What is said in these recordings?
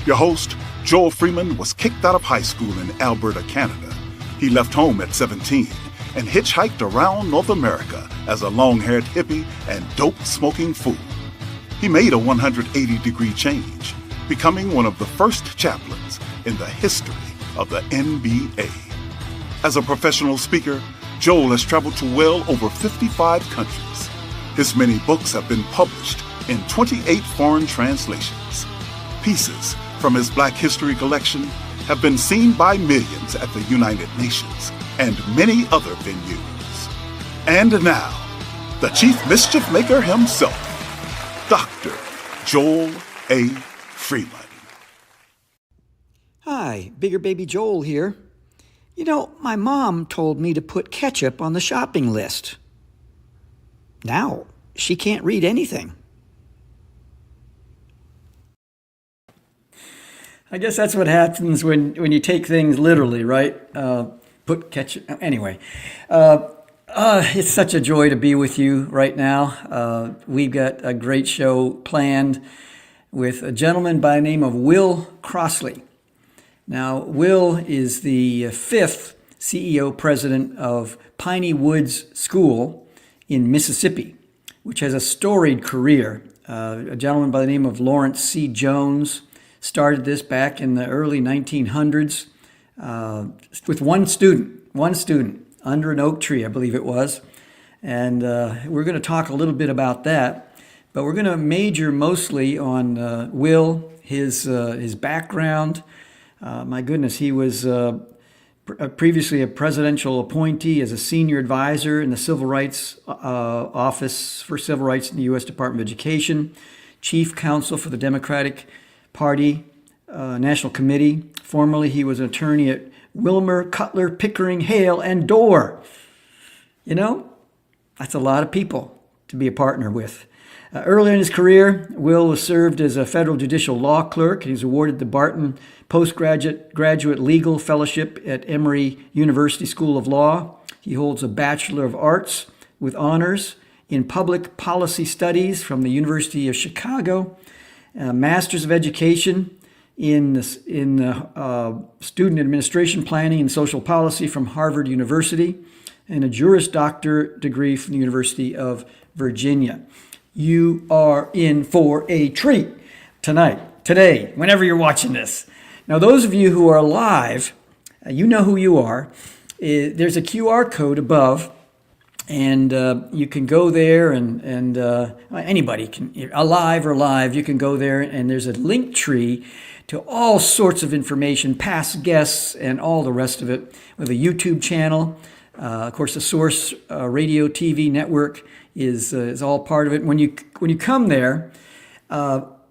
Your host, Joel Freeman, was kicked out of high school in Alberta, Canada. He left home at 17 and hitchhiked around North America as a long-haired hippie and dope-smoking fool. He made a 180-degree change, becoming one of the first chaplains in the history of the NBA. As a professional speaker, Joel has traveled to well over 55 countries. His many books have been published in 28 foreign translations. Pieces from his Black History collection have been seen by millions at the United Nations and many other venues. And now, the Chief Mischief Maker himself, Dr. Joel A. Freeman. Hi, Bigger Baby Joel here. You know, my mom told me to put ketchup on the shopping list. Now, she can't read anything. I guess that's what happens when you take things literally, right? Put ketchup. Anyway, it's such a joy to be with you right now. We've got a great show planned with a gentleman by the name of Will Crossley. Now, Will is the fifth CEO president of Piney Woods School in Mississippi, which has a storied career. A gentleman by the name of Lawrence C. Jones started this back in the early 1900s with one student under an oak tree, I believe it was. And we're going to talk a little bit about that, but we're going to major mostly on Will, his background. My goodness, he was previously a presidential appointee as a senior advisor in the Civil Rights Office for Civil Rights in the U.S. Department of Education, Chief Counsel for the Democratic Party National Committee. Formerly, he was an attorney at Wilmer, Cutler, Pickering, Hale, and Dorr. You know, that's a lot of people to be a partner with. Earlier in his career, Will was served as a federal judicial law clerk. He was awarded the Barton Postgraduate Legal Fellowship at Emory University School of Law. He holds a Bachelor of Arts with honors in Public Policy Studies from the University of Chicago, a Master's of Education in Student Administration Planning and Social Policy from Harvard University, and a Juris Doctorate degree from the University of Virginia. You are in for a treat today, whenever you're watching this. Now, those of you who are live, you know who you are. There's a QR code above, and you can go there, and anybody can, alive or live, you can go there, and there's a link tree to all sorts of information, past guests, and all the rest of it. We have a YouTube channel. Of course, the Source radio TV network is all part of it. When you come there,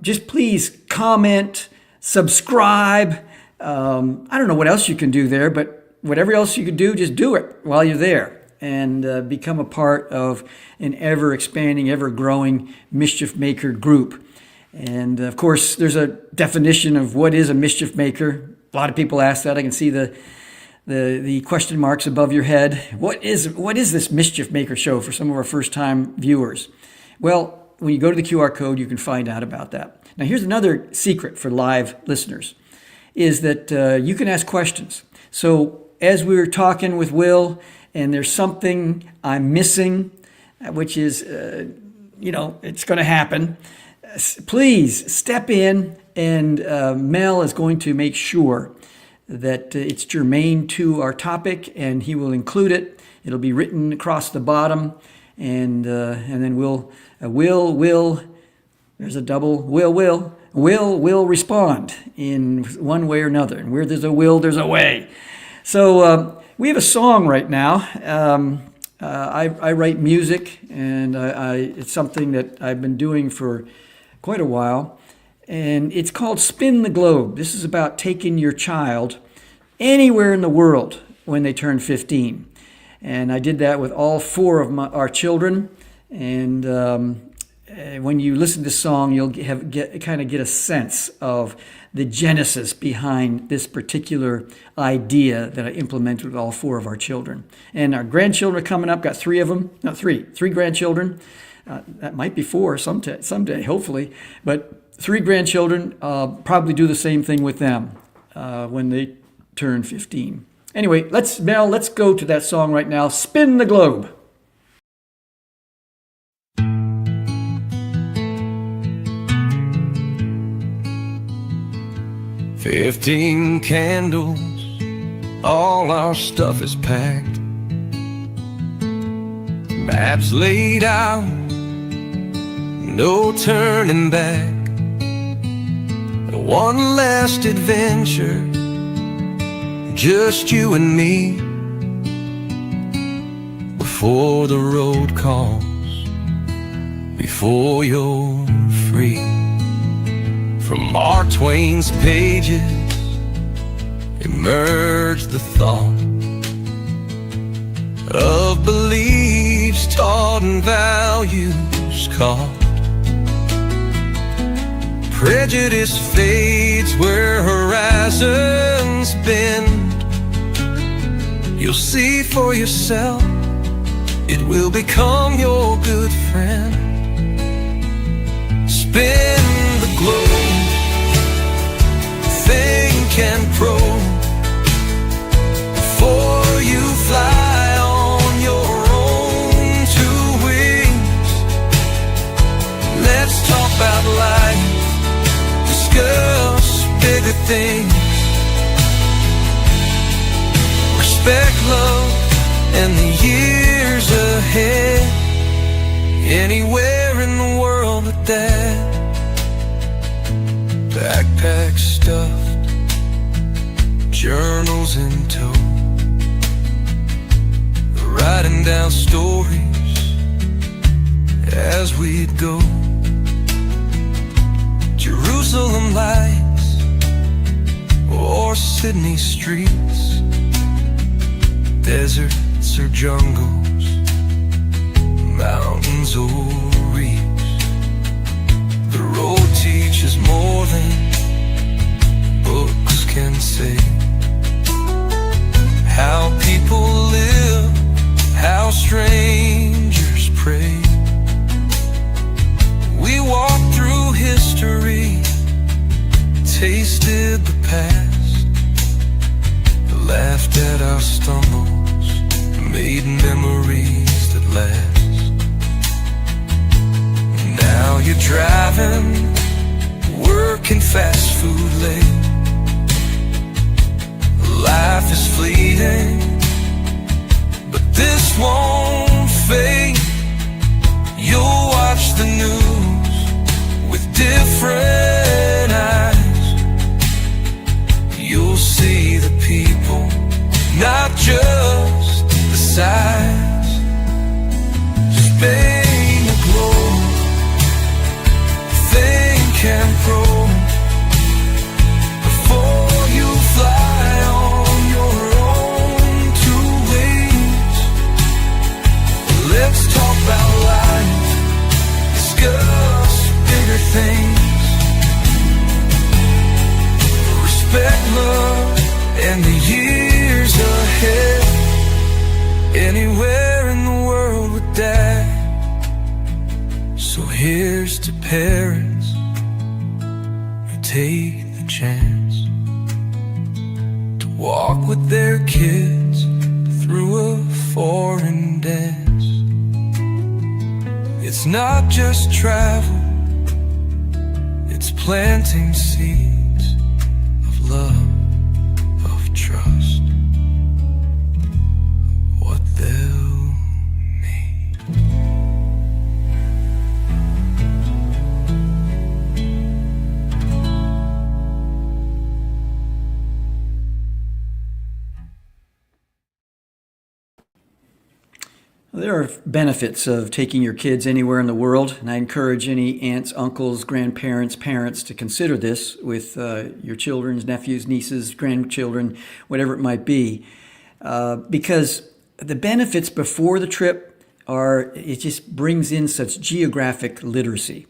just please comment, subscribe. I don't know what else you can do there, but whatever else you can do, just do it while you're there and become a part of an ever-expanding, ever-growing Mischief Maker group. And of course, there's a definition of what is a Mischief Maker. A lot of people ask that. I can see the question marks above your head. What is this Mischief Maker show for some of our first-time viewers? Well, when you go to the QR code, you can find out about that. Now, here's another secret for live listeners, is that you can ask questions. So as we were talking with Will, and there's something I'm missing, which is, it's going to happen, please step in, and Mel is going to make sure that it's germane to our topic, and he will include it. It'll be written across the bottom, and then Will, there's a double, will respond in one way or another. And where there's a will, there's a way. So we have a song right now. I write music, and it's something that I've been doing for quite a while. And it's called Spin the Globe. This is about taking your child anywhere in the world when they turn 15. And I did that with all four of our children. And when you listen to this song, you'll get a sense of the genesis behind this particular idea that I implemented with all four of our children. And our grandchildren are coming up, got three grandchildren. That might be 4 someday, hopefully. But 3 grandchildren, probably do the same thing with them when they turn 15. Anyway, let's go to that song right now, Spin the Globe. 15 candles, all our stuff is packed. Maps laid out, no turning back. One last adventure, just you and me, before the road calls, before you're free. From Mark Twain's pages emerged the thought of beliefs taught and values caught. Prejudice fades where horizons bend. You'll see for yourself, it will become your good friend. Spin the globe, think and probe before you fly on your own 2 wings. Let's talk about life, discuss bigger things. Respect, love, and the years ahead. Anywhere in the world but that. Backpack stuffed, journals in tow, writing down stories as we'd go. Jerusalem lights or Sydney streets, deserts or jungles, mountains or reefs. The road teaches more than books can say. How people live, how strangers pray. We walked through history, tasted the past, laughed at our stumbles, made memories that last. Now you're driving, working fast food late. Life is fleeting, but this won't fade. You'll watch the news with different eyes. You'll see the people, not just the size. Spin the globe, think and probe before you fly on your own 2 wings. Let's talk about life, discuss bigger things. Respect, love, and the years ahead. Anywhere in the world with that. So here's to parents who take the chance to walk with their kids through a foreign dance. It's not just travel, it's planting seeds of love, of trust, what they'll need. There are benefits of taking your kids anywhere in the world, and I encourage any aunts, uncles, grandparents, parents to consider this with your children's nephews, nieces, grandchildren, whatever it might be, because the benefits before the trip it just brings in such geographic literacy.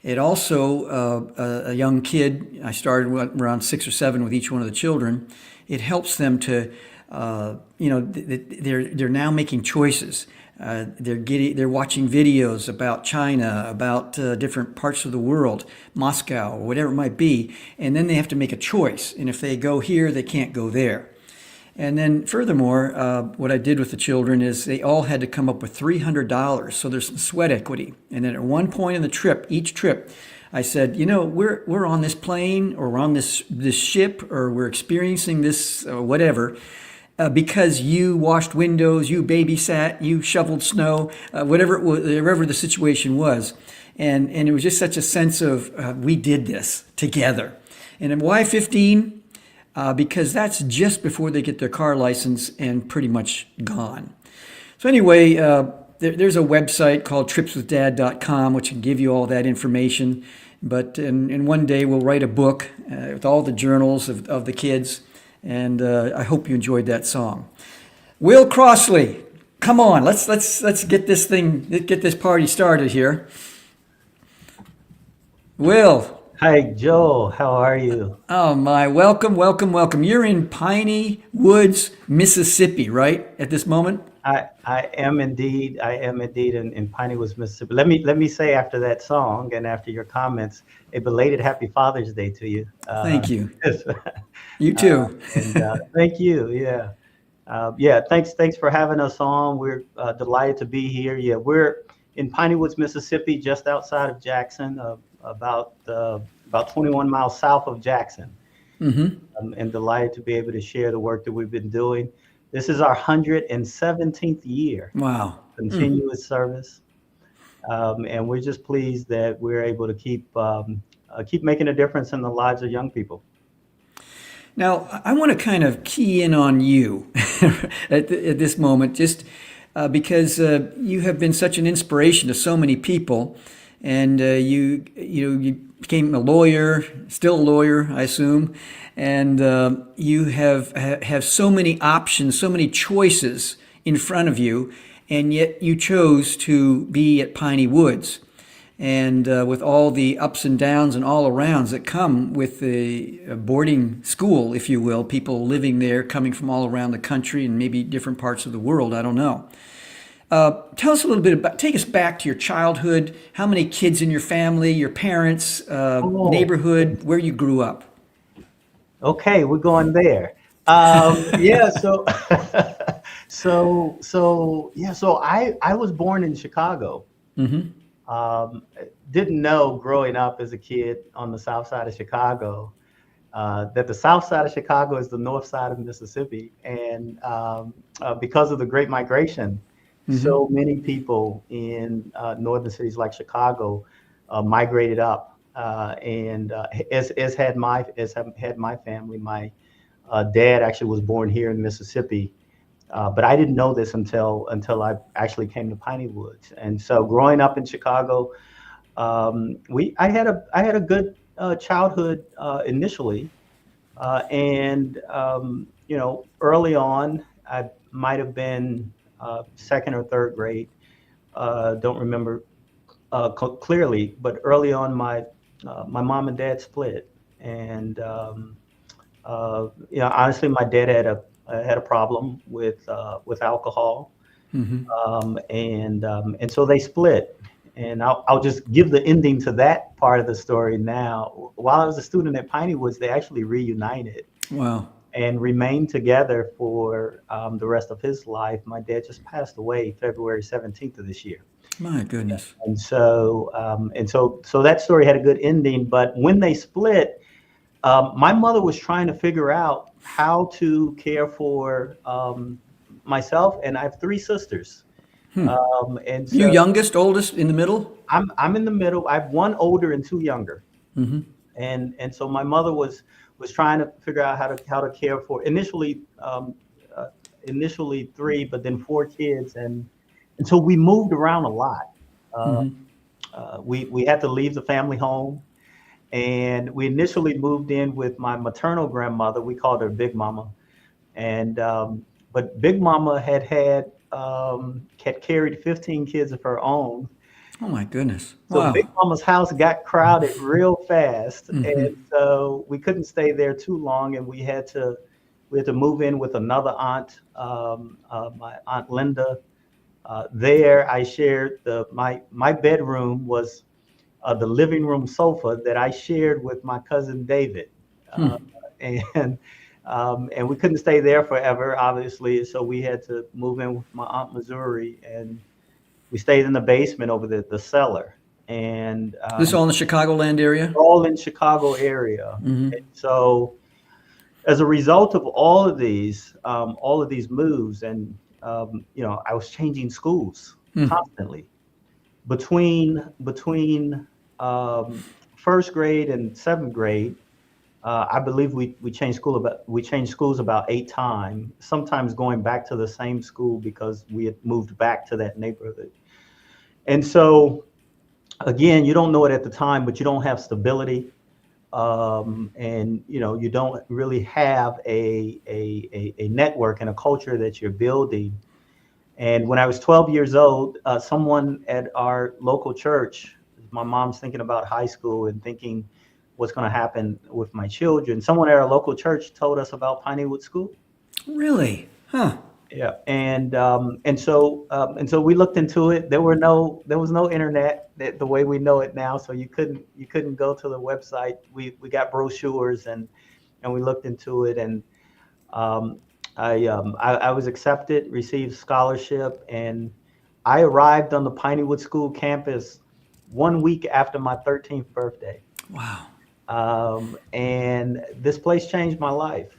It also, a young kid, I started around 6 or 7 with each one of the children, it helps them to, they're now making choices. They're watching videos about China, about different parts of the world, Moscow, or whatever it might be, and then they have to make a choice. And if they go here, they can't go there. And then furthermore, what I did with the children is they all had to come up with $300. So there's some sweat equity. And then at one point in the trip, each trip, I said, we're on this plane or we're on this ship or we're experiencing this whatever because you washed windows, you babysat, you shoveled snow, whatever the situation was. And it was just such a sense of we did this together. And then why 15? Because that's just before they get their car license and pretty much gone. So anyway, there's a website called tripswithdad.com, which can give you all that information. But in one day, we'll write a book with all the journals of the kids. And I hope you enjoyed that song. Will Crossley, come on, let's get this party started here. Will. Hi, Joe. How are you? Oh my, welcome. You're in Piney Woods, Mississippi, right? At this moment? I am indeed in Piney Woods, Mississippi. Let me say after that song and after your comments, a belated Happy Father's Day to you. Thank you. You too. Thank you. Yeah. Thanks for having us on. We're delighted to be here. Yeah, we're in Piney Woods, Mississippi, just outside of Jackson, about 21 miles south of Jackson. Mm-hmm. And delighted to be able to share the work that we've been doing. This is our 117th year. Wow. Continuous service. And we're just pleased that we're able to keep making a difference in the lives of young people. Now, I want to kind of key in on you at this moment, just because you have been such an inspiration to so many people. And you became a lawyer, still a lawyer, I assume, and you have so many options, so many choices in front of you, and yet you chose to be at Piney Woods, and with all the ups and downs and all arounds that come with the boarding school, if you will, people living there, coming from all around the country and maybe different parts of the world, I don't know. Tell us a little bit take us back to your childhood, how many kids in your family, your parents, neighborhood, where you grew up. Okay, we're going there. Yeah, so I was born in Chicago. Mm-hmm. Didn't know growing up as a kid on the south side of Chicago that the south side of Chicago is the north side of Mississippi. And because of the Great Migration, mm-hmm. so many people in northern cities like Chicago migrated up, and as had my family. My dad actually was born here in Mississippi, but I didn't know this until I actually came to Piney Woods. And so, growing up in Chicago, I had a good childhood initially, and early on, I might have been second or third grade. Don't remember clearly, but early on, my mom and dad split, and honestly, my dad had a problem with alcohol, mm-hmm. And so they split. And I'll just give the ending to that part of the story now. While I was a student at Piney Woods, they actually reunited. Wow. And remained together for the rest of his life. My dad just passed away February 17th of this year. My goodness. And so that story had a good ending. But when they split, my mother was trying to figure out how to care for myself, and I have three sisters. And so, you youngest, oldest, in the middle? I'm in the middle. I have one older and two younger. Mm-hmm. And so my mother was trying to figure out how to care for initially three, but then four kids, and so we moved around a lot. We had to leave the family home, and we initially moved in with my maternal grandmother. We called her Big Mama, and but Big Mama had carried 15 kids of her own. Oh my goodness! So wow. Big Mama's house got crowded real fast, mm-hmm. and so we couldn't stay there too long, and we had to move in with another aunt, my Aunt Linda, There, I shared my bedroom was the living room sofa that I shared with my cousin David, and and we couldn't stay there forever, obviously, so we had to move in with my aunt Missouri, and we stayed in the basement over the cellar, and This all in the Chicagoland area? all in Chicago area. And so, as a result of all of these moves, and I was changing schools constantly between first grade and seventh grade. I believe we changed schools about 8 times, sometimes going back to the same school because we had moved back to that neighborhood. And so, again, you don't know it at the time, but you don't have stability, and you don't really have a network and a culture that you're building. And when I was 12 years old, someone at our local church, my mom's thinking about high school and thinking what's going to happen with my children. Someone at our local church told us about Piney Woods School. Really? Huh. Yeah, and so we looked into it. There was no internet the way we know it now, so you couldn't go to the website. We got brochures and we looked into it, and I was accepted, received scholarship, and I arrived on the Piney Woods School campus 1 week after my 13th birthday. Wow. And this place changed my life.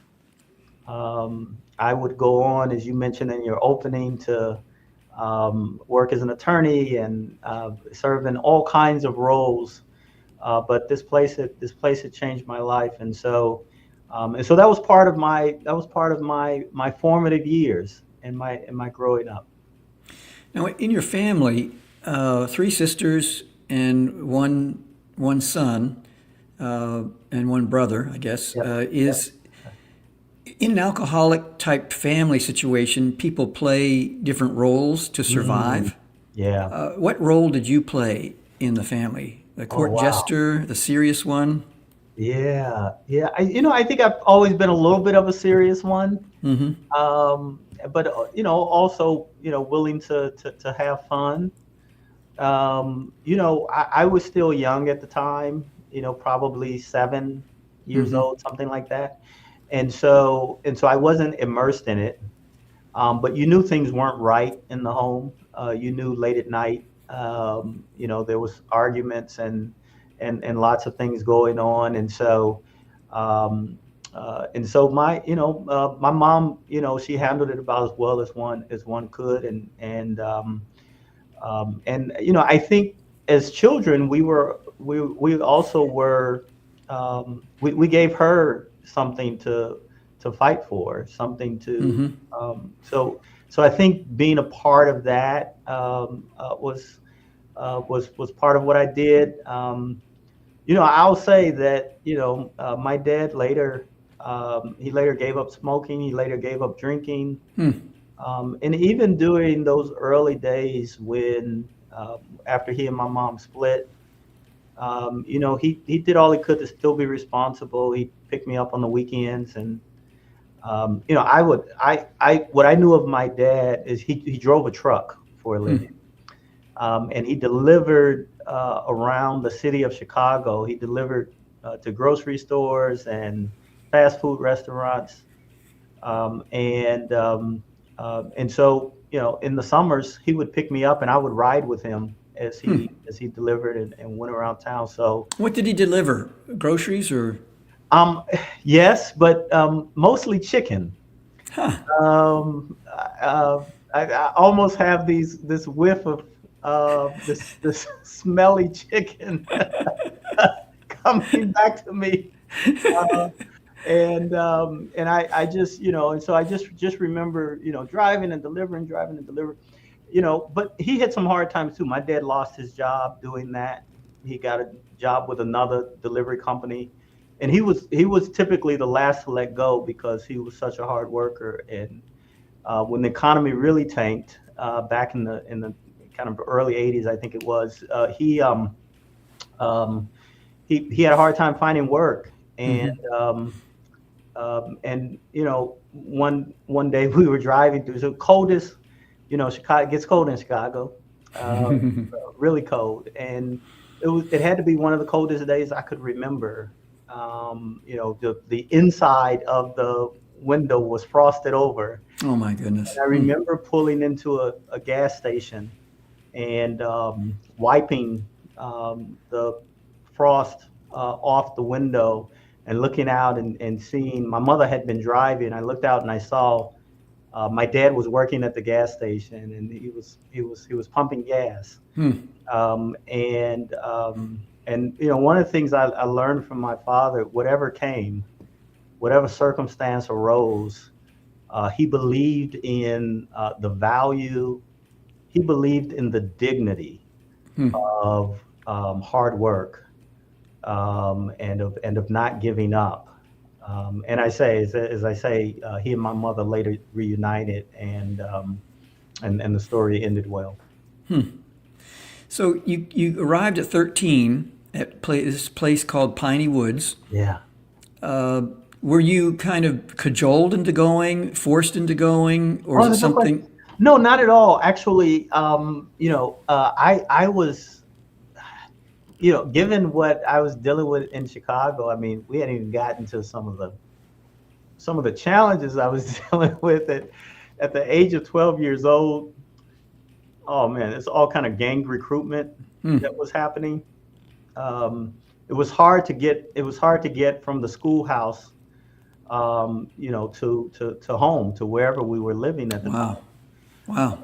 I would go on, as you mentioned in your opening, to work as an attorney and serve in all kinds of roles. But this place had changed my life, and so that was part of my formative years in my growing up. Now, in your family, 3 sisters and one son and one brother, I guess, is. In an alcoholic type family situation, people play different roles to survive. Yeah. What role did you play in the family? The court jester, the serious one? Yeah. I think I've always been a little bit of a serious one. But also willing to have fun. I was still young at the time. Probably 7 years old, something like that. And so I wasn't immersed in it, but you knew things weren't right in the home. You knew late at night, there was arguments and lots of things going on. And so my mom, she handled it about as well as one could. And I think as children, we also were, we gave her something to fight for, something to so I think being a part of that was part of what I did. I'll say that my dad later he later gave up smoking, he later gave up drinking, and even during those early days when after he and my mom split, he did all he could to still be responsible. He picked me up on the weekends, and what I knew of my dad is he drove a truck for a living, and he delivered around the city of Chicago. He delivered to grocery stores and fast food restaurants, and so in the summers he would pick me up and I would ride with him as he delivered and went around town. So what did he deliver? Groceries or? Yes, but mostly chicken. Huh. I almost have this whiff of this smelly chicken coming back to me, and I just and so I just remember driving and delivering. But he had some hard times too. My dad lost his job doing that. He got a job with another delivery company, and he was typically the last to let go because he was such a hard worker. And when the economy really tanked back in the kind of early '80s, I think it was, he had a hard time finding work. And one day we were driving through the coldest Chicago, it gets cold in Chicago, really cold. And it had to be one of the coldest days I could remember. The inside of the window was frosted over. Oh my goodness. And I remember pulling into a gas station and wiping the frost off the window and looking out and seeing my mother had been driving. I looked out and I saw my dad was working at the gas station and he was pumping gas. One of the things I learned from my father, whatever circumstance arose, he believed in the value, he believed in the dignity of hard work and of not giving up. And I say, as I say, he and my mother later reunited, and the story ended well. So you arrived at 13 at this place called Piney Woods. Yeah. Were you kind of cajoled into going, forced into going, or is it something? No, not at all. Actually, I was, given what I was dealing with in Chicago, I mean, we hadn't even gotten to some of the challenges I was dealing with at the age of 12 years old. Oh man, it's all kind of gang recruitment that was happening. It was hard to get from the schoolhouse, to home, to wherever we were living at the time. Wow.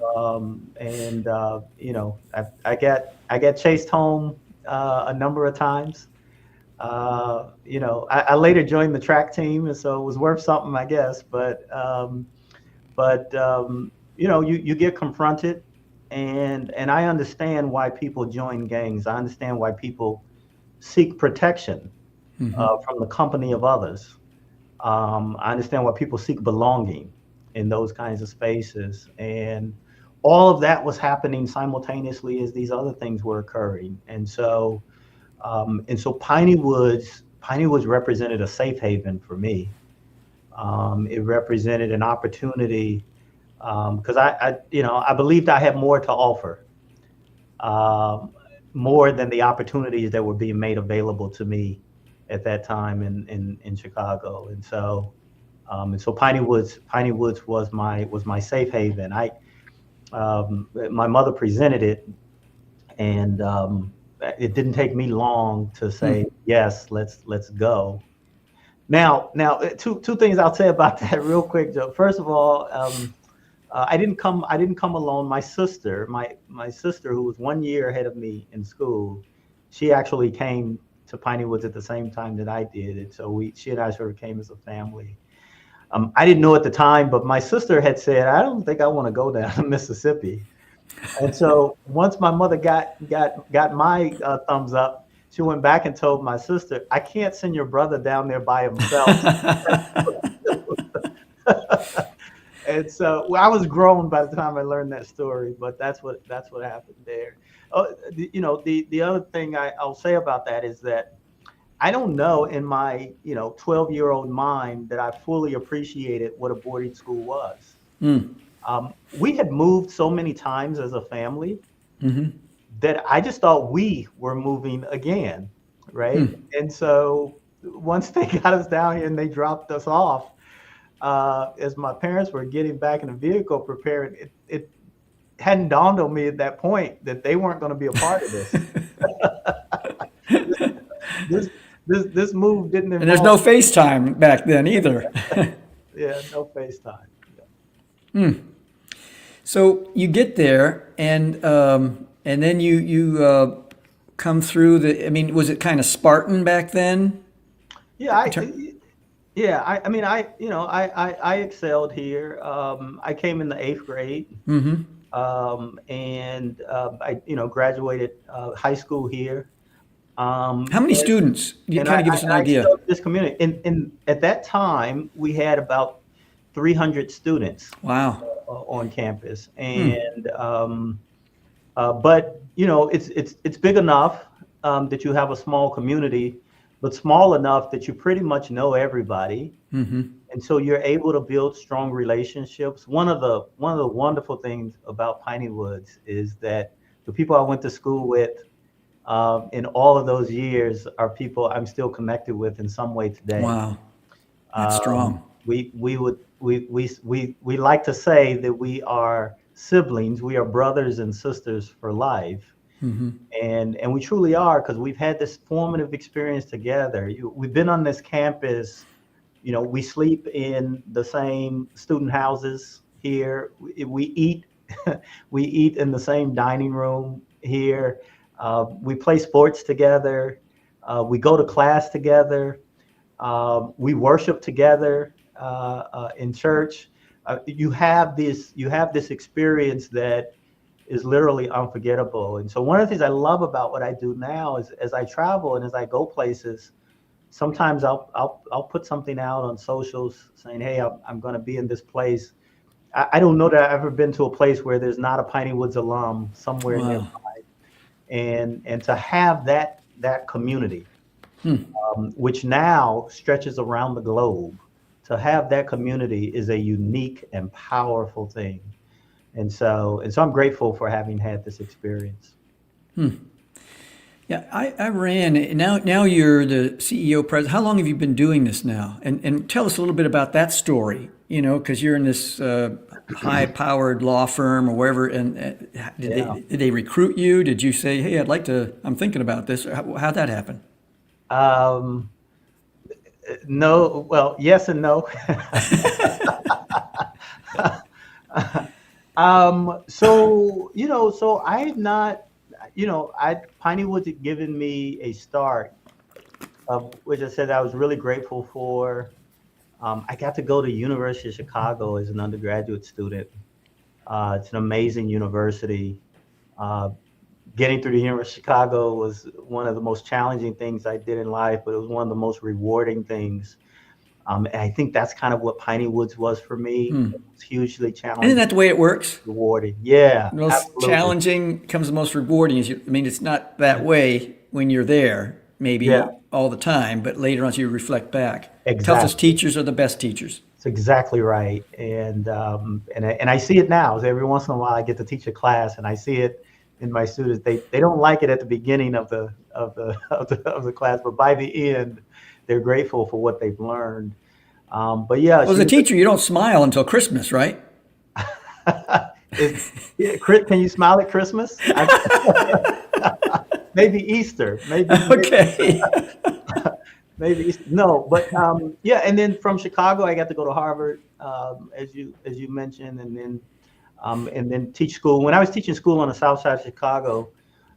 I got chased home a number of times. I later joined the track team, and so it was worth something, I guess. But you get confronted, and I understand why people join gangs. I understand why people seek protection from the company of others. I understand why people seek belonging in those kinds of spaces, and all of that was happening simultaneously as these other things were occurring. And so Piney Woods represented a safe haven for me. It represented an opportunity because I believed I had more to offer, more than the opportunities that were being made available to me at that time in Chicago. And so Piney Woods was my safe haven. My mother presented it, and it didn't take me long to say yes, let's go. Now, two things I'll say about that real quick, Joe. First of all, I didn't come alone. My sister, who was 1 year ahead of me in school, she actually came to Piney Woods at the same time that I did. And so she and I sort of came as a family. I didn't know at the time, but my sister had said, I don't think I want to go down to Mississippi. And so once my mother got my thumbs up, she went back and told my sister, I can't send your brother down there by himself. And so I was grown by the time I learned that story, but that's what happened there. The other thing I'll say about that is that I don't know in my 12-year-old mind that I fully appreciated what a boarding school was. We had moved so many times as a family that I just thought we were moving again, right? And so once they got us down here and they dropped us off, as my parents were getting back in the vehicle prepared, it hadn't dawned on me at that point that they weren't going to be a part of this. This move didn't involve... And there's no FaceTime back then either. Yeah, no FaceTime. So you get there, and then you come through the. I mean, was it kind of Spartan back then? Yeah, I excelled here. I came in the 8th grade, and I graduated high school here. How many students? You kind of give us an idea. This community, and at that time we had about 300 students. Wow. On campus, and but it's big enough that you have a small community, but small enough that you pretty much know everybody. And And so you're able to build strong relationships. One of the wonderful things about Piney Woods is that the people I went to school with in all of those years are people I'm still connected with in some way today. Wow, that's strong. We like to say that we are siblings. We are brothers and sisters for life. And we truly are, because we've had this formative experience together. We've been on this campus. We sleep in the same student houses here. We eat we eat in the same dining room here. We play sports together. We go to class together. We worship together in church. You have this experience that is literally unforgettable. And so one of the things I love about what I do now is, as I travel and as I go places, sometimes I'll put something out on socials saying, hey, I'm going to be in this place. I don't know that I've ever been to a place where there's not a Piney Woods alum somewhere nearby. And to have that community, which now stretches around the globe, to have that community is a unique and powerful thing. And so I'm grateful for having had this experience. Yeah, I ran. Now you're the CEO, president. How long have you been doing this now? And tell us a little bit about that story. Because you're in this high-powered law firm or wherever. And did they recruit you? Did you say, hey, I'm thinking about this? How'd that happen? No. Well, yes and no. So I had not, Piney Woods had given me a start, which I said I was really grateful for. I got to go to University of Chicago as an undergraduate student. It's an amazing university. Getting through the University of Chicago was one of the most challenging things I did in life, but it was one of the most rewarding things. And I think that's kind of what Piney Woods was for me. It was hugely challenging. Isn't that the way it works? Rewarding, yeah. The most absolutely. challenging comes the most rewarding. It's not that way when you're there, maybe all the time, but later on as you reflect back. Exactly. Toughest teachers are the best teachers. That's exactly right. And I see it now. So every once in a while I get to teach a class, and I see it in my students. They don't like it at the beginning of the class, but by the end, they're grateful for what they've learned. But yeah, well, as a teacher, you don't smile until Christmas, right? Can you smile at Christmas? Maybe Easter. Okay. Maybe Easter. No, but and then from Chicago, I got to go to Harvard, as you mentioned, and then teach school. When I was teaching school on the south side of Chicago,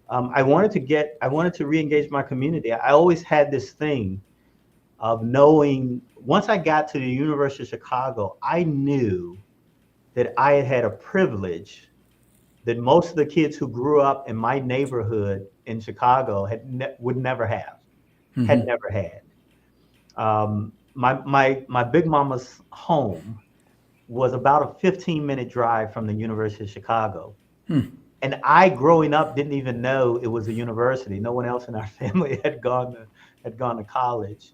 I wanted to re-engage my community. I always had this thing of knowing, once I got to the University of Chicago, I knew that I had a privilege that most of the kids who grew up in my neighborhood in Chicago would never have, had never had. My big mama's home was about a 15-minute drive from the University of Chicago. And I, growing up, didn't even know it was a university. No one else in our family had gone to college.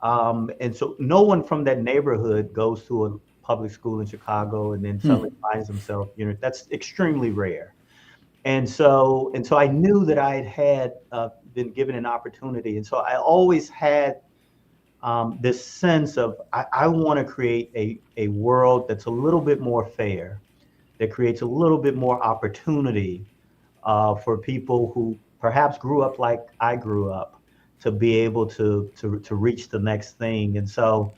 And so no one from that neighborhood goes to a public school in Chicago and then suddenly finds themselves, that's extremely rare. And so I knew that I had been given an opportunity. And so I always had this sense of, I want to create a world that's a little bit more fair, that creates a little bit more opportunity for people who perhaps grew up like I grew up, to be able to reach the next thing. And so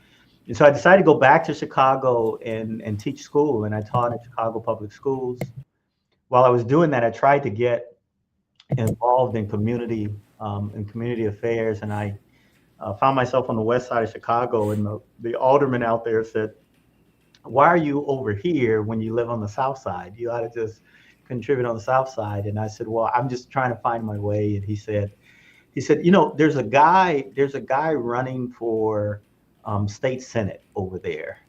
I decided to go back to Chicago and teach school. And I taught at Chicago Public Schools. While I was doing that, I tried to get involved in community affairs. And I found myself on the west side of Chicago, and the alderman out there said, why are you over here when you live on the south side? You ought to just contribute on the south side. And I said, well, I'm just trying to find my way. And he said, there's a guy running for state senate over there,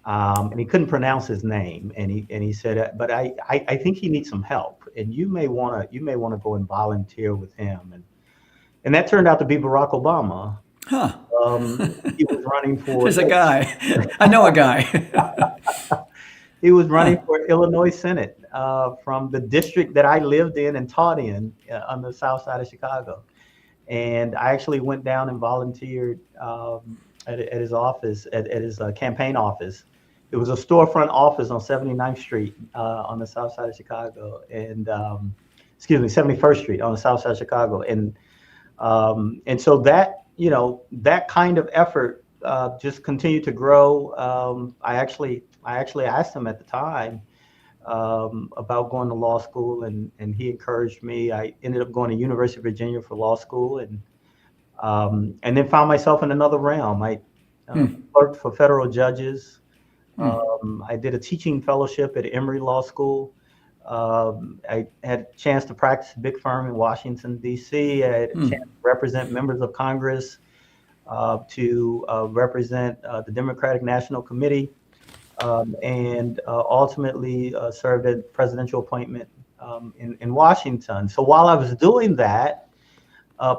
and he couldn't pronounce his name. And he said, but I think he needs some help, and you may want to go and volunteer with him. And that turned out to be Barack Obama. He was running for. There's a guy. I know a guy. He was running for Illinois Senate from the district that I lived in and taught in on the south side of Chicago. And I actually went down and volunteered at his office, at his campaign office. It was a storefront office on 79th Street on the south side of Chicago, and 71st Street on the south side of Chicago. And so that, that kind of effort just continued to grow. I actually asked him at the time about going to law school, and he encouraged me. I ended up going to University of Virginia for law school, and then found myself in another realm. I clerked for federal judges. I did a teaching fellowship at Emory Law School. I had a chance to practice a big firm in Washington, D.C. I had a chance to represent members of Congress, to represent the Democratic National Committee, and ultimately served as presidential appointment in Washington. So while I was doing that,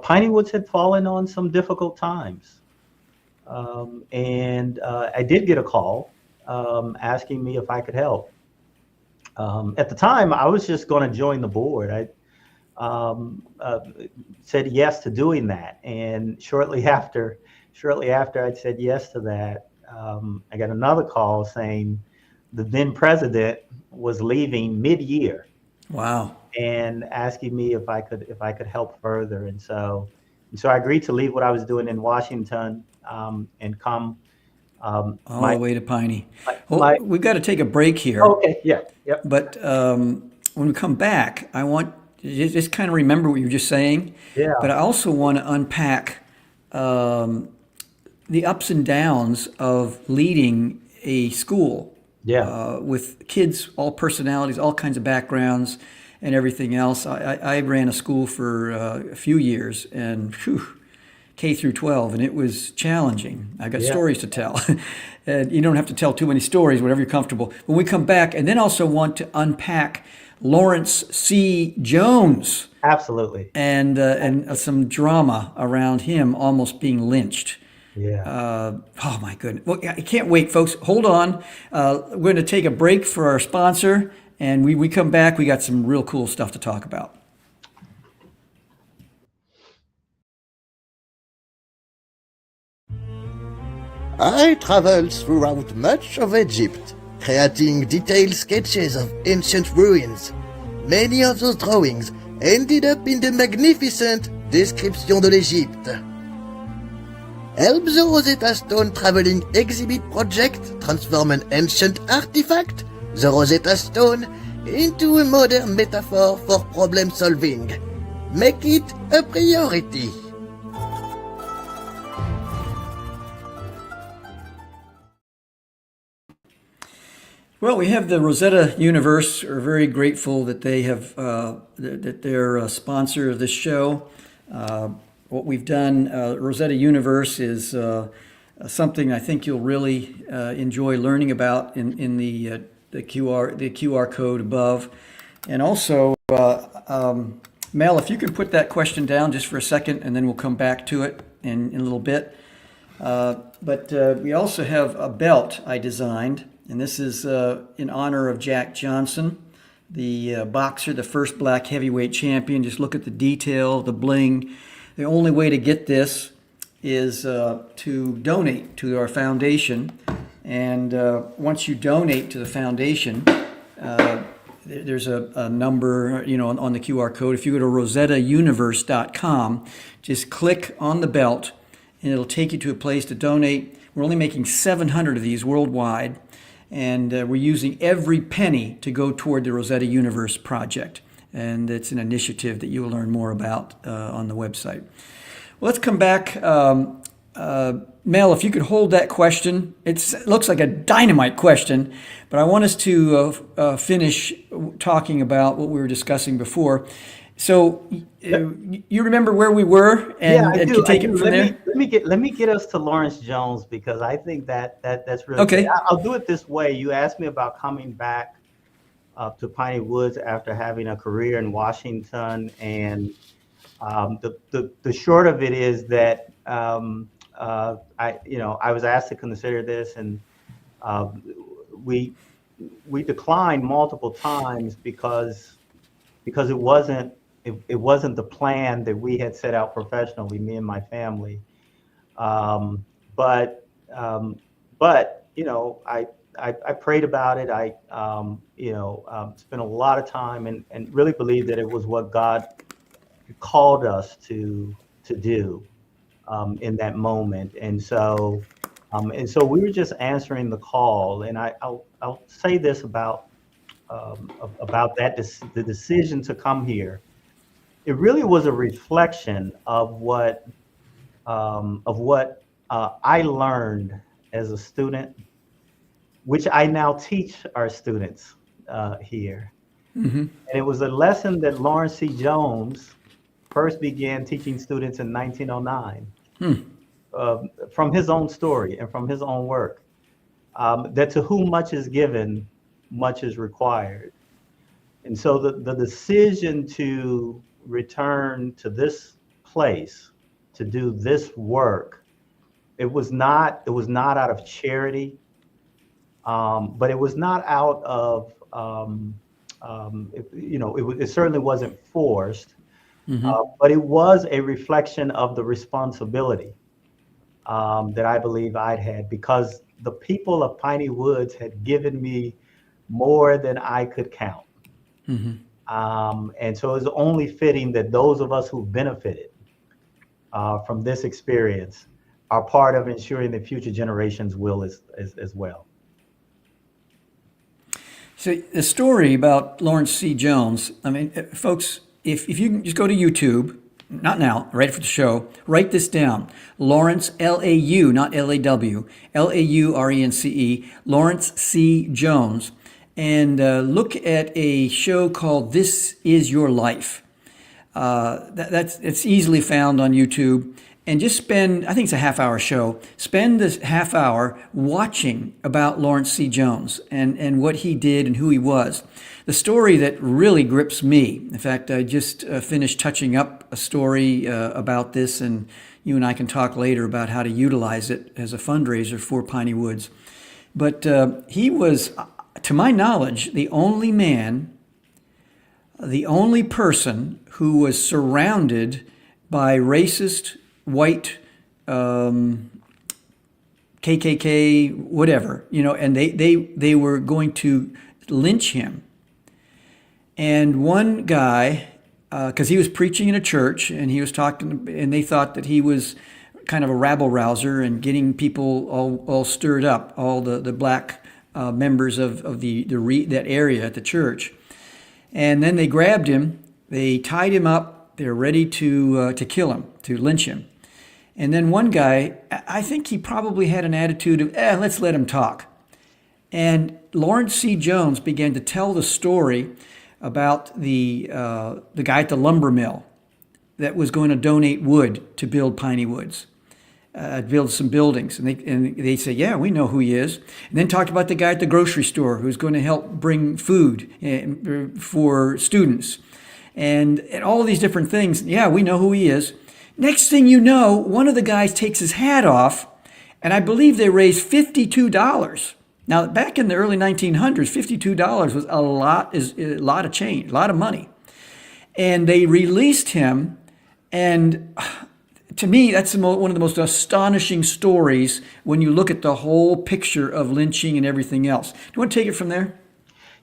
Piney Woods had fallen on some difficult times. And I did get a call asking me if I could help. At the time, I was just going to join the board. I said yes to doing that. And shortly after I'd said yes to that, I got another call saying the then president was leaving mid-year. Wow. And asking me if I could help further. And so I agreed to leave what I was doing in Washington and come all the way to Piney. We've got to take a break here. Okay. Yeah. Yep. But when we come back, I want you just kind of remember what you were just saying. Yeah. But I also want to unpack the ups and downs of leading a school. Yeah. With kids, all personalities, all kinds of backgrounds, and everything else. I ran a school for a few years, and K through 12, and it was challenging. I got stories to tell. And you don't have to tell too many stories, whatever you're comfortable. When we come back, and then also want to unpack Lawrence C. Jones. Absolutely. And some drama around him almost being lynched. Yeah. Oh my goodness. Well, I can't wait, folks. Hold on. We're going to take a break for our sponsor, and we come back. We got some real cool stuff to talk about. I traveled throughout much of Egypt, creating detailed sketches of ancient ruins. Many of those drawings ended up in the magnificent Description de l'Égypte. Help the Rosetta Stone Traveling Exhibit Project transform an ancient artifact, the Rosetta Stone, into a modern metaphor for problem solving. Make it a priority. Well, we have the Rosetta Universe. We're very grateful that they have that they're a sponsor of this show. What we've done, Rosetta Universe, is something I think you'll really enjoy learning about in the QR code above, and also Mel, if you could put that question down just for a second, and then we'll come back to it in a little bit. But we also have a belt I designed. And this is in honor of Jack Johnson, the boxer, the first black heavyweight champion. Just look at the detail, the bling. The only way to get this is to donate to our foundation. And once you donate to the foundation, there's a number, on the QR code. If you go to rosettauniverse.com, just click on the belt, and it'll take you to a place to donate. We're only making 700 of these worldwide. And we're using every penny to go toward the Rosetta Universe project. And it's an initiative that you will learn more about on the website. Well, let's come back. Mel, if you could hold that question. It looks like a dynamite question, but I want us to finish talking about what we were discussing before. So you remember where we were, and can take it from there. Let me get us to Lawrence Jones, because I think that's really okay. Good. I'll do it this way. You asked me about coming back to Piney Woods after having a career in Washington, and the short of it is that I was asked to consider this, and uh, we we declined multiple times because it wasn't the plan that we had set out professionally, me and my family. Um, but but I prayed about it. I spent a lot of time and really believed that it was what God called us to do in that moment. And so we were just answering the call. And I'll say this about the decision to come here. It really was a reflection of what I learned as a student, which I now teach our students here. And it was a lesson that Lawrence C. Jones first began teaching students in 1909, from his own story and from his own work, that to whom much is given, much is required. And so the decision to return to this place to do this work, it was not out of charity, but it was not out of it certainly wasn't forced, but it was a reflection of the responsibility that I believe I'd had, because the people of Piney Woods had given me more than I could count. And so it's only fitting that those of us who benefited from this experience are part of ensuring that future generations will as well. So the story about Lawrence C. Jones, I mean, folks, if you can just go to YouTube, not now, right after the show, write this down. Lawrence, L-A-U, not L-A-W, L-A-U-R-E-N-C-E, Lawrence C. Jones, and look at a show called This Is Your Life. It's easily found on YouTube. And just spend, I think it's a half-hour show, spend this half hour watching about Lawrence C. Jones and what he did and who he was. The story that really grips me, in fact, I just finished touching up a story about this, and you and I can talk later about how to utilize it as a fundraiser for Piney Woods. But he was, to my knowledge, the only person who was surrounded by racist white, KKK, whatever, and they were going to lynch him. And one guy, because he was preaching in a church and he was talking, and they thought that he was kind of a rabble rouser and getting people all stirred up, all the black members of that area at the church. And then they grabbed him, they tied him up, they were ready to kill him, to lynch him. And then one guy, I think he probably had an attitude of, let's let him talk. And Lawrence C. Jones began to tell the story about the guy at the lumber mill that was going to donate wood to build Piney Woods, build some buildings. And they say, yeah, we know who he is. And then talked about the guy at the grocery store who's going to help bring food for students. And all of these different things. Yeah, we know who he is. Next thing you know, one of the guys takes his hat off, and I believe they raised $52. Now, back in the early 1900s, $52 was a lot of change, a lot of money. And they released him, and to me, that's one of the most astonishing stories when you look at the whole picture of lynching and everything else. Do you want to take it from there?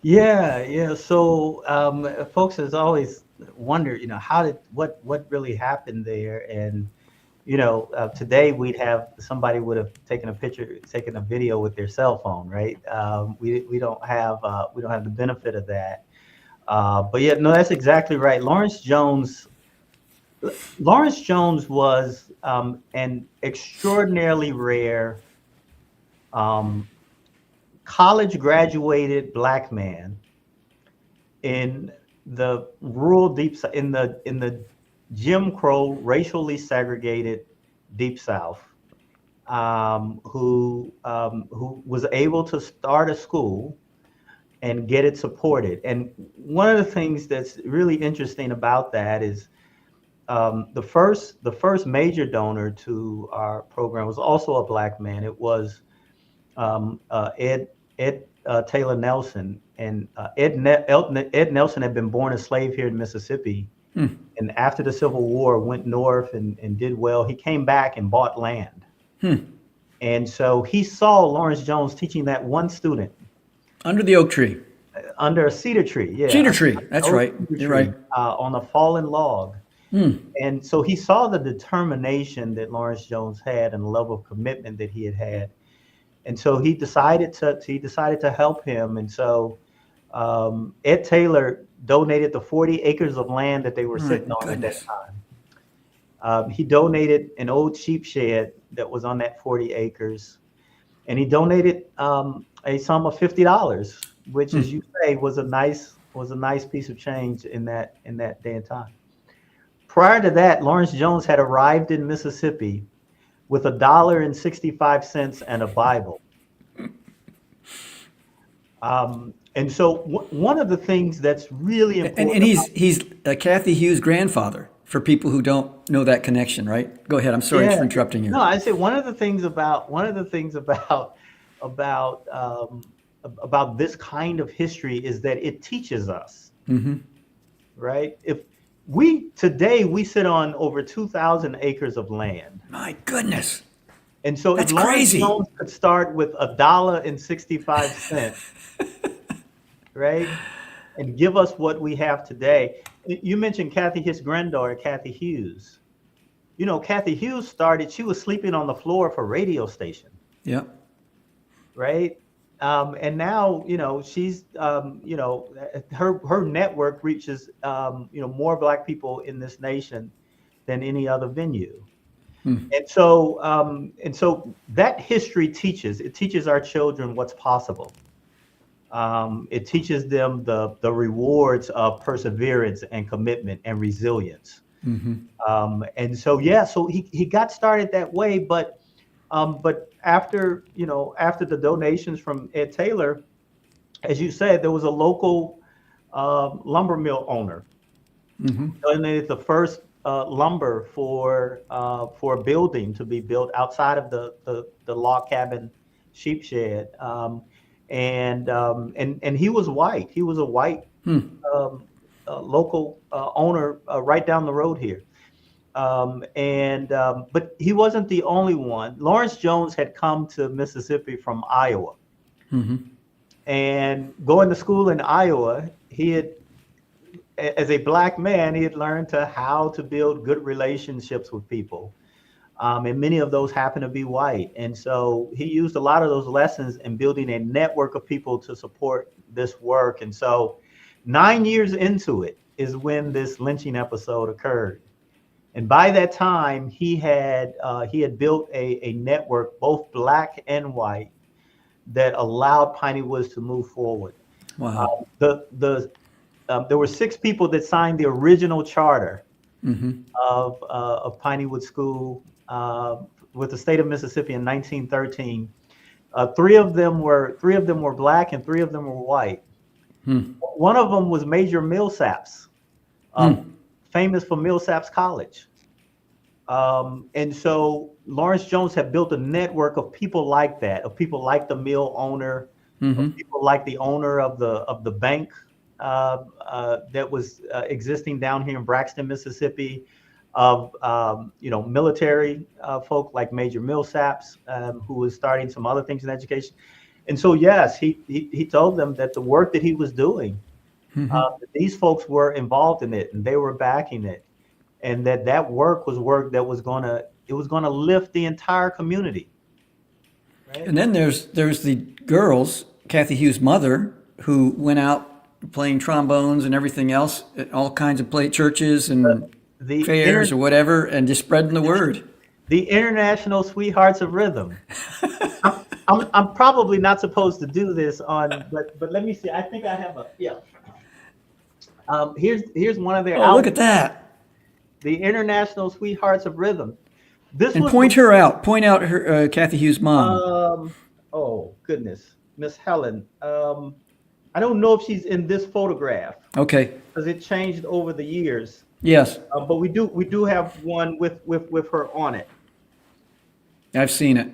Yeah. So, folks, as always, wonder, what really happened there. And today somebody would have taken a video with their cell phone, right? We don't have the benefit of that. But yeah, no, that's exactly right. Lawrence Jones was an extraordinarily rare college graduated black man in the rural deep in the Jim Crow racially segregated Deep South, who was able to start a school and get it supported. And one of the things that's really interesting about that is the first major donor to our program was also a black man. It was Ed Taylor Nelson, and Ed Nelson had been born a slave here in Mississippi, and after the Civil War went north and did well. He came back and bought land, and so he saw Lawrence Jones teaching that one student Under the oak tree. under a cedar tree. Yeah, Cedar tree. That's right. Cedar You're tree, right. on a fallen log. And so he saw the determination that Lawrence Jones had and the level of commitment that he had. And so he decided to help him. And so Ed Taylor donated the 40 acres of land that they were sitting on at that time. He donated an old sheep shed that was on that 40 acres. And he donated a sum of $50, which, as you say, was a nice piece of change in that day and time. Prior to that, Lawrence Jones had arrived in Mississippi with $1.65 and a Bible. And so one of the things that's really important, And he's Kathy Hughes' grandfather. For people who don't know that connection, right? Go ahead. I'm sorry for interrupting you. No, I say one of the things about this kind of history is that it teaches us, right? If today we sit on over 2,000 acres of land. My goodness. And so That's if Lawrence crazy. Jones could start with $1.65, right, and give us what we have today. You mentioned Kathy, his granddaughter, Kathy Hughes. You know, Kathy Hughes she was sleeping on the floor of a radio station. Yeah. Right. And now, she's, her network reaches, more Black people in this nation than any other venue. And so that history teaches our children what's possible. It teaches them the rewards of perseverance and commitment and resilience. And so, so he got started that way, but after the donations from Ed Taylor, as you said, there was a local lumber mill owner donated the first lumber for a building to be built outside of the log cabin sheep shed. And he was white. He was a white local owner right down the road here. But he wasn't the only one. Lawrence Jones had come to Mississippi from Iowa. And going to school in Iowa, as a Black man, he had learned how to build good relationships with people. And many of those happen to be white. And so he used a lot of those lessons in building a network of people to support this work. And so 9 years into it is when this lynching episode occurred. And by that time, he had built a network, both Black and white, that allowed Piney Woods to move forward. Wow. There were 6 people that signed the original charter of Piney Woods School with the state of Mississippi in 1913. 3 of them were Black and 3 of them were white. One of them was Major Millsaps, famous for Millsaps College. And so Lawrence Jones had built a network of people like that, of people like the mill owner, of people like the owner of the bank that was existing down here in Braxton, Mississippi, of military folk like Major Millsaps, who was starting some other things in education. And so yes, he told them that the work that he was doing, these folks were involved in it and they were backing it, and that work was work that was gonna lift the entire community. Right? And then there's the girls, Kathy Hughes' mother, who went out playing trombones and everything else at all kinds of churches and fairs or whatever, and just spreading the word. The International Sweethearts of Rhythm. I'm probably not supposed to do this but let me see. I think I have here's one of their albums. Look at that. The International Sweethearts of Rhythm. Point out her Kathy Hughes' mom. Oh goodness, Miss Helen. I don't know if she's in this photograph. Okay. Because it changed over the years. Yes, But we do have one with her on it. I've seen it.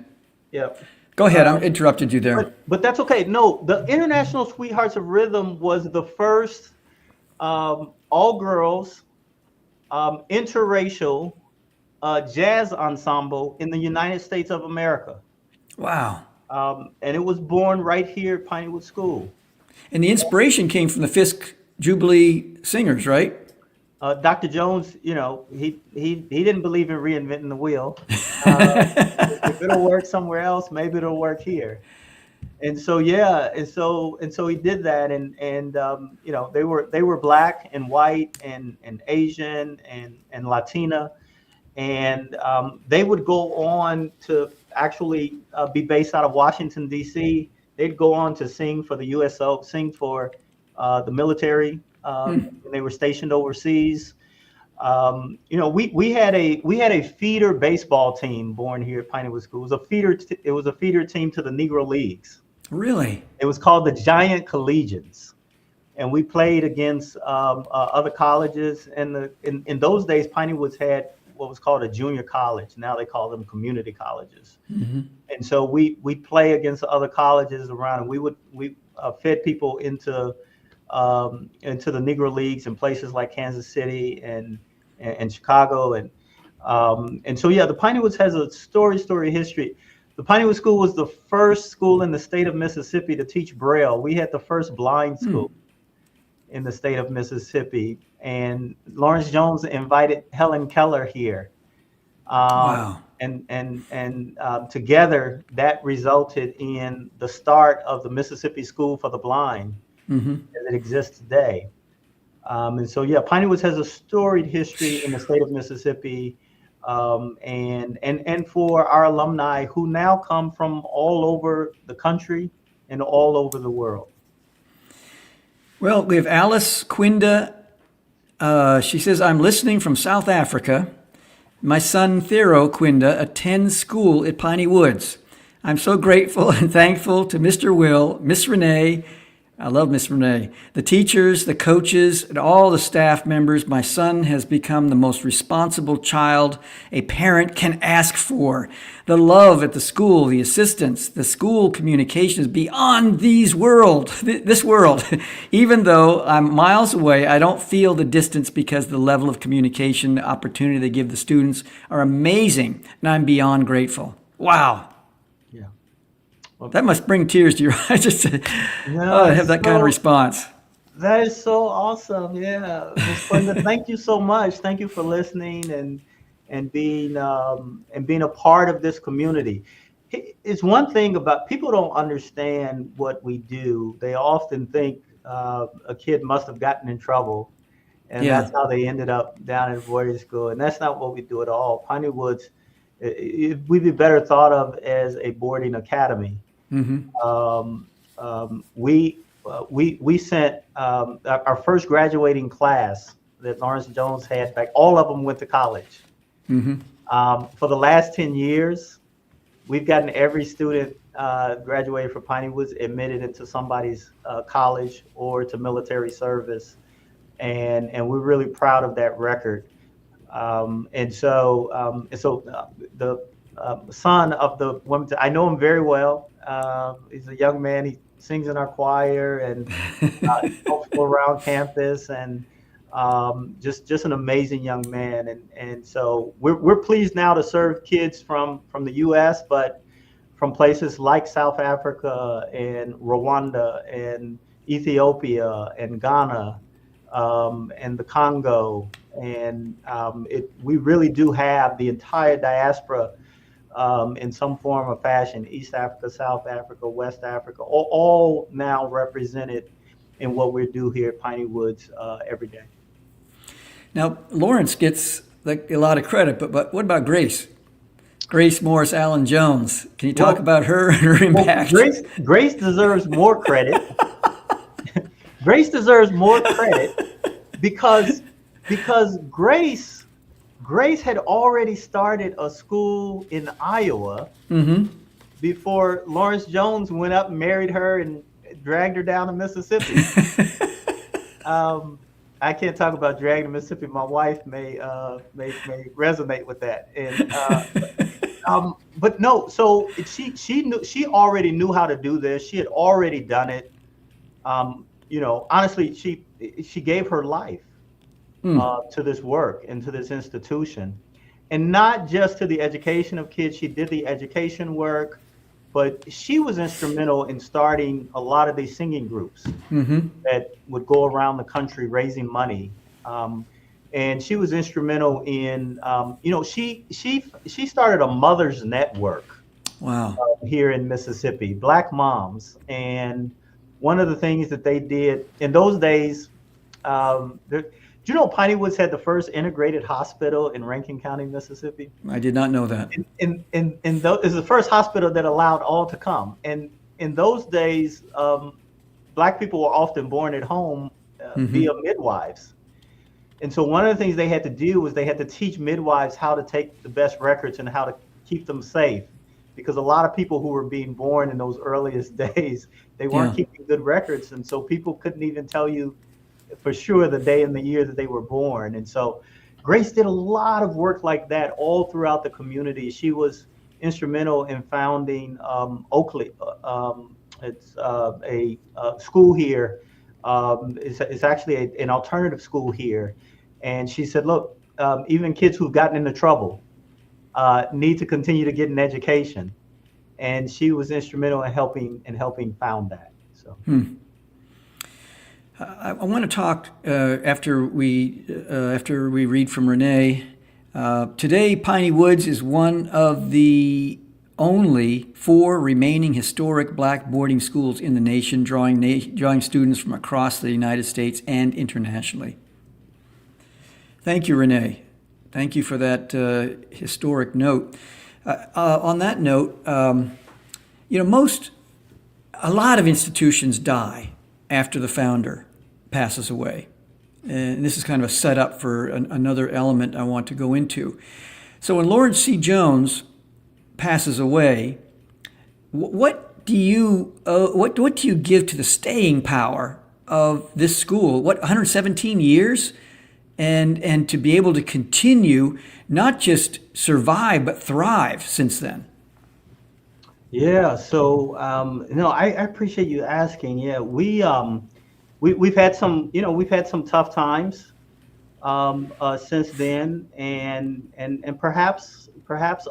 Yep. Go ahead. I interrupted you there. But that's okay. No, the International Sweethearts of Rhythm was the first all girls interracial jazz ensemble in the United States of America. Wow. And it was born right here at Piney Woods School. And the inspiration came from the Fisk Jubilee singers, right? Dr. Jones, he didn't believe in reinventing the wheel. If it'll work somewhere else, maybe it'll work here. And so he did that, and they were black and white and Asian and Latina, and they would go on to actually be based out of Washington D.C. They'd go on to sing for the USO, sing for the military when they were stationed overseas. We had a feeder baseball team born here at Piney Woods School. It was a feeder team to the Negro Leagues. Really? It was called the Giant Collegians, and we played against other colleges. And in those days, Piney Woods had what was called a junior college. Now they call them community colleges. Mm-hmm. And so we play against other colleges around, and we fed people into the Negro Leagues in places like Kansas City and Chicago, and so the Piney Woods has a story history. The Piney Woods School was the first school in the state of Mississippi to teach Braille. We had the first blind school in the state of Mississippi, and Lawrence Jones invited Helen Keller here. Wow. And together that resulted in the start of the Mississippi School for the Blind as it exists today. Piney Woods has a storied history in the state of Mississippi, and for our alumni who now come from all over the country and all over the world. Well, we have Alice Quinda. She says, I'm listening from South Africa. My son, Theo Quinda, attends school at Piney Woods. I'm so grateful and thankful to Mr. Will, Miss Renee. I love Miss Renee. The teachers, the coaches, and all the staff members. My son has become the most responsible child a parent can ask for. The love at the school, the assistance, the school communication is beyond this world. Even though I'm miles away, I don't feel the distance because the level of communication, the opportunity they give the students are amazing, and I'm beyond grateful. Wow. That must bring tears to your eyes just to have that kind of response. That is so awesome. Yeah. Ms. Quinda, thank you so much. Thank you for listening and being a part of this community. It's one thing about people don't understand what we do. They often think a kid must have gotten in trouble, and that's how they ended up down in boarding school. And that's not what we do at all. Piney Woods, we'd be better thought of as a boarding academy. Mm-hmm. We sent our first graduating class that Lawrence Jones had back. All of them went to college. Mm-hmm. For the last 10 years, we've gotten every student graduated from Piney Woods admitted into somebody's college or to military service, and we're really proud of that record. The son of the woman, I know him very well. He's a young man. He sings in our choir and goes around campus, and just an amazing young man. And so we're pleased now to serve kids from the U.S., but from places like South Africa and Rwanda and Ethiopia and Ghana and the Congo, and we really do have the entire diaspora. In some form or fashion, East Africa, South Africa, West Africa, all now represented in what we do here at Piney Woods every day. Now, Lawrence gets a lot of credit, but what about Grace? Grace Morris Allen Jones. Can you talk about her and her impact? Grace deserves more credit. Grace deserves more credit because Grace had already started a school in Iowa before Lawrence Jones went up and married her and dragged her down to Mississippi. I can't talk about dragging Mississippi. My wife may resonate with that. And but no, so she already knew how to do this. She had already done it. Honestly, she gave her life to this work and to this institution, and not just to the education of kids. She did the education work, but she was instrumental in starting a lot of these singing groups that would go around the country raising money. And she was instrumental in, she started a mother's network. Wow. Here in Mississippi, Black moms. And one of the things that they did in those days, do you know Piney Woods had the first integrated hospital in Rankin County, Mississippi? I did not know that. It's the first hospital that allowed all to come. And in those days, Black people were often born at home via midwives. And so one of the things they had to do was they had to teach midwives how to take the best records and how to keep them safe. Because a lot of people who were being born in those earliest days, they weren't keeping good records. And so people couldn't even tell you for sure the day and the year that they were born. And so Grace did a lot of work like that all throughout the community. She was instrumental in founding Oakley. It's a school here. It's actually an alternative school here. And she said, look, even kids who've gotten into trouble need to continue to get an education. And she was instrumental in helping found that. So. I want to talk after we read from Renee. Today, Piney Woods is one of the only 4 remaining historic Black boarding schools in the nation, drawing students from across the United States and internationally. Thank you, Renee. Thank you for that historic note. On that note, a lot of institutions die after the founder passes away. And this is kind of a setup for another element I want to go into. So when Lawrence C. Jones passes away, what do you give to the staying power of this school? 117 years? And to be able to continue, not just survive, but thrive since then. Yeah, so I appreciate you asking. Yeah, we've had some tough times since then, and perhaps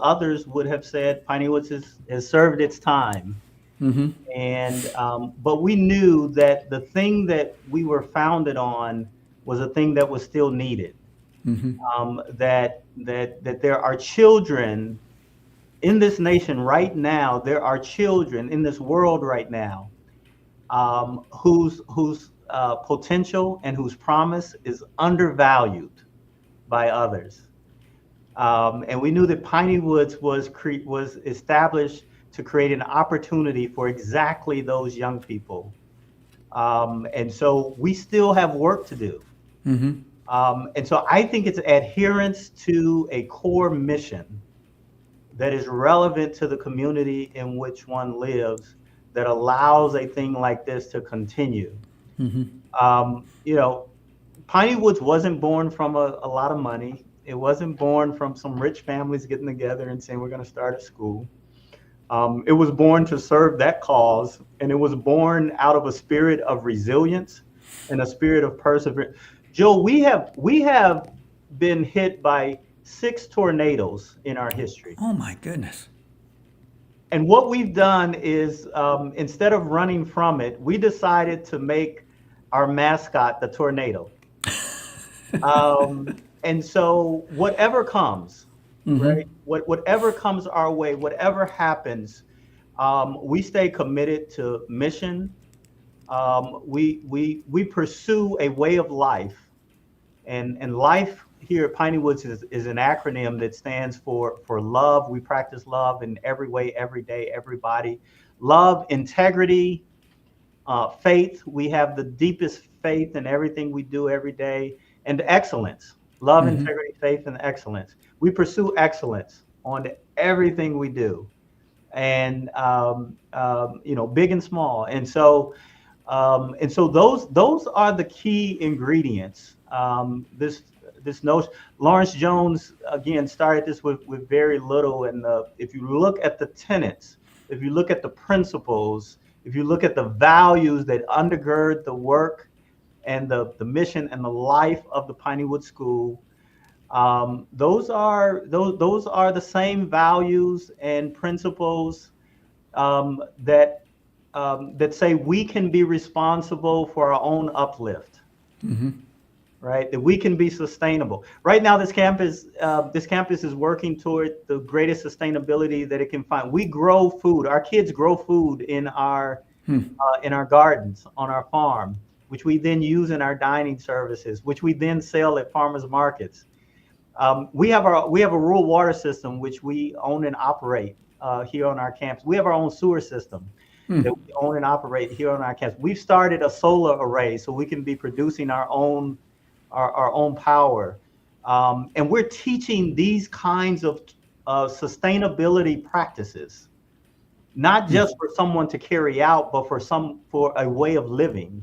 others would have said Piney Woods has served its time. And but we knew that the thing that we were founded on was a thing that was still needed. That there are children in this nation right now. There are children in this world right now whose potential and whose promise is undervalued by others. And we knew that Piney Woods was established to create an opportunity for exactly those young people. And so we still have work to do. And so I think it's adherence to a core mission that is relevant to the community in which one lives that allows a thing like this to continue. Piney Woods wasn't born from a lot of money. It wasn't born from some rich families getting together and saying, we're going to start a school. It was born to serve that cause, and it was born out of a spirit of resilience and a spirit of perseverance. Joe, we have been hit by 6 tornadoes in our history. Oh my goodness. And what we've done is, instead of running from it, we decided to make our mascot the tornado. And so whatever comes, right? Whatever comes our way, whatever happens, we stay committed to mission. We pursue a way of life, and life here at Piney Woods is an acronym that stands for love. We practice love in every way, every day, everybody. Love, integrity, faith. We have the deepest faith in everything we do every day, and excellence. Love, integrity, faith, and excellence. We pursue excellence on everything we do, and big and small. And so And so those are the key ingredients. This notion, Lawrence Jones again started this with very little. And if you look at the tenets, if you look at the principles, if you look at the values that undergird the work and the mission and the life of the Piney Woods School, those are the same values and principles that say we can be responsible for our own uplift, right? That we can be sustainable. Right now, this campus is working toward the greatest sustainability that it can find. We grow food. Our kids grow food in our gardens on our farm, which we then use in our dining services, which we then sell at farmers markets. We have a rural water system which we own and operate here on our campus. We have our own sewer system that we own and operate here on our campus. We've started a solar array so we can be producing our own power, and we're teaching these kinds of sustainability practices, not just for someone to carry out, but for a way of living.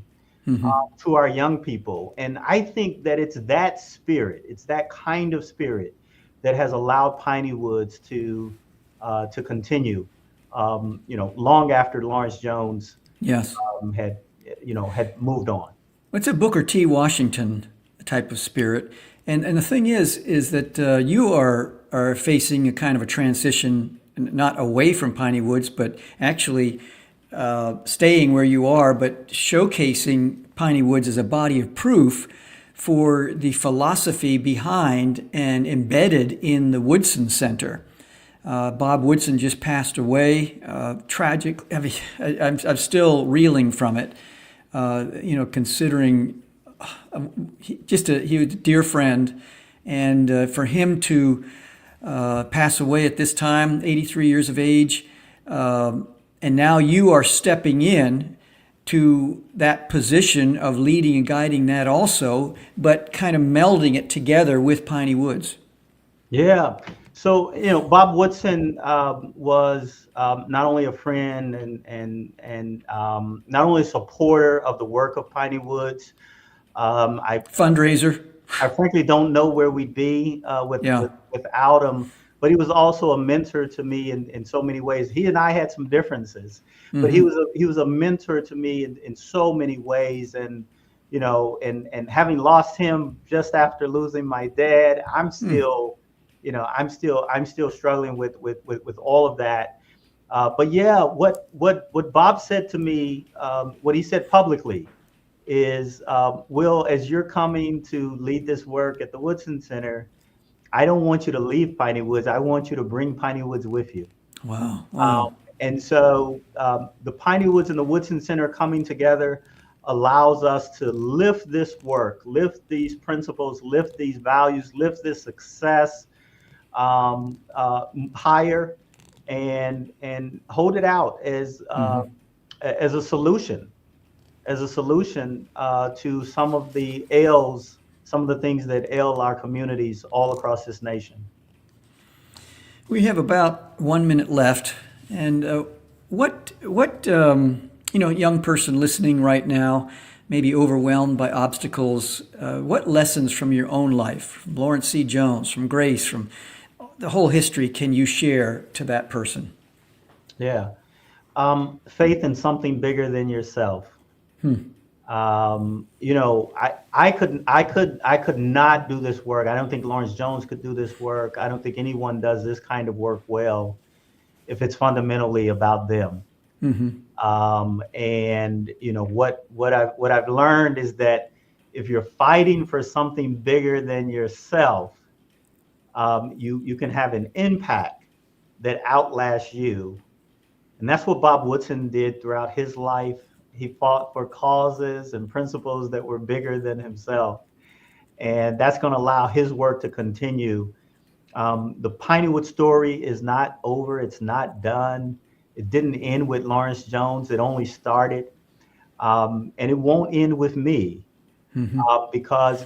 To our young people. And I think that it's that spirit, it's that kind of spirit that has allowed Piney Woods to continue, long after Lawrence Jones had moved on. It's a Booker T. Washington type of spirit. And the thing is that you are facing a kind of a transition, not away from Piney Woods, but actually staying where you are, but showcasing Piney Woods as a body of proof for the philosophy behind and embedded in the Woodson Center. Bob Woodson just passed away. Tragic. I'm still reeling from it. Considering he was a dear friend, and for him to pass away at this time, 83 years of age. And now you are stepping in to that position of leading and guiding that also, but kind of melding it together with Piney Woods. Yeah. So, Bob Woodson was not only a friend and not only a supporter of the work of Piney Woods. Fundraiser. I frankly don't know where we'd be without him. But he was also a mentor to me in so many ways. He and I had some differences, but he was a mentor to me in so many ways. And and having lost him just after losing my dad, I'm still struggling with all of that. But yeah, what Bob said to me, what he said publicly, is, Will, as you're coming to lead this work at the Woodson Center, I don't want you to leave Piney Woods. I want you to bring Piney Woods with you. Wow. And so the Piney Woods and the Woodson Center coming together allows us to lift this work, lift these principles, lift these values, lift this success higher, and hold it out as a solution, to some of the ails. Some of the things that ail our communities all across this nation. We have about 1 minute left, and what young person listening right now may be overwhelmed by obstacles? What lessons from your own life, from Lawrence C. Jones, from Grace, from the whole history, can you share to that person? Yeah, faith in something bigger than yourself. I could not do this work. I don't think Lawrence Jones could do this work. I don't think anyone does this kind of work well if it's fundamentally about them. And what I've learned is that if you're fighting for something bigger than yourself, you can have an impact that outlasts you. And that's what Bob Woodson did throughout his life. He fought for causes and principles that were bigger than himself. And that's going to allow his work to continue. The Piney Woods story is not over. It's not done. It didn't end with Lawrence Jones. It only started. And it won't end with me, because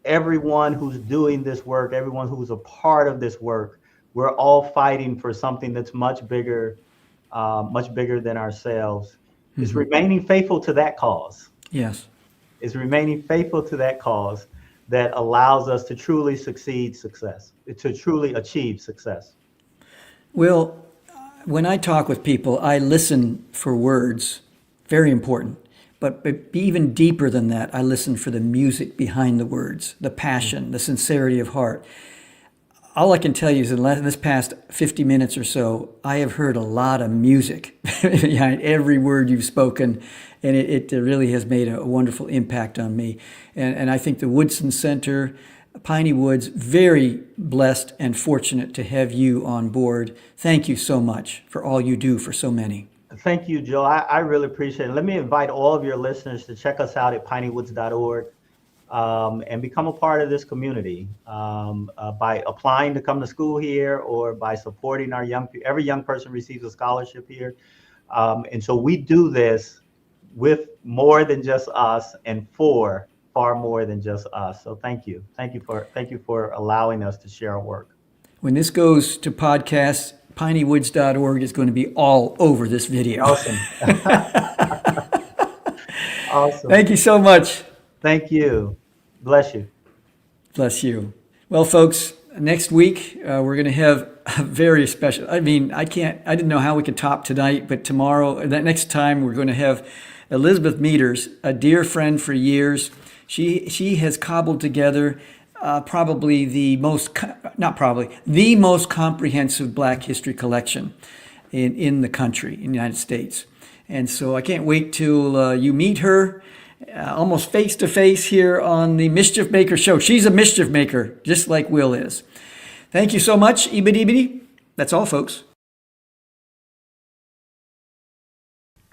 everyone who's doing this work, everyone who's a part of this work, we're all fighting for something that's much bigger than ourselves. It's remaining faithful to that cause. Yes. It's remaining faithful to that cause that allows us to truly achieve success. Will, when I talk with people, I listen for words, very important. But even deeper than that, I listen for the music behind the words, the passion, the sincerity of heart. All I can tell you is in this past 50 minutes or so, I have heard a lot of music behind every word you've spoken, and it really has made a wonderful impact on me. And I think the Woodson Center, Piney Woods, very blessed and fortunate to have you on board. Thank you so much for all you do for so many. Thank you, Joe. I really appreciate it. Let me invite all of your listeners to check us out at pineywoods.org. And become a part of this community by applying to come to school here or by supporting our every young person receives a scholarship here. And so we do this with more than just us and for far more than just us. So thank you. Thank you for allowing us to share our work. When this goes to podcasts, pineywoods.org is going to be all over this video. Awesome. Awesome. Thank you so much. Thank you. Bless you. Bless you. Well, folks, next week we're going to have a very special. I mean, I didn't know how we could top tonight, but tomorrow, that next time, we're going to have Elizabeth Meters, a dear friend for years. She has cobbled together probably the most comprehensive Black history collection in the country, in the United States. And so I can't wait till you meet her. Almost face to face here on the Mischief Maker Show. She's a mischief maker, just like Will is. Thank you so much, Ibidi. That's all, folks.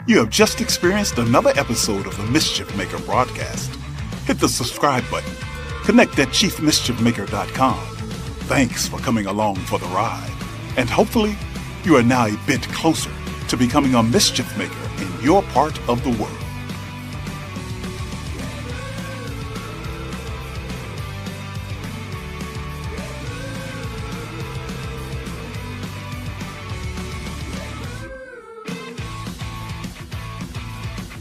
You have just experienced another episode of the Mischief Maker broadcast. Hit the subscribe button. Connect at chiefmischiefmaker.com. Thanks for coming along for the ride. And hopefully, you are now a bit closer to becoming a mischief maker in your part of the world.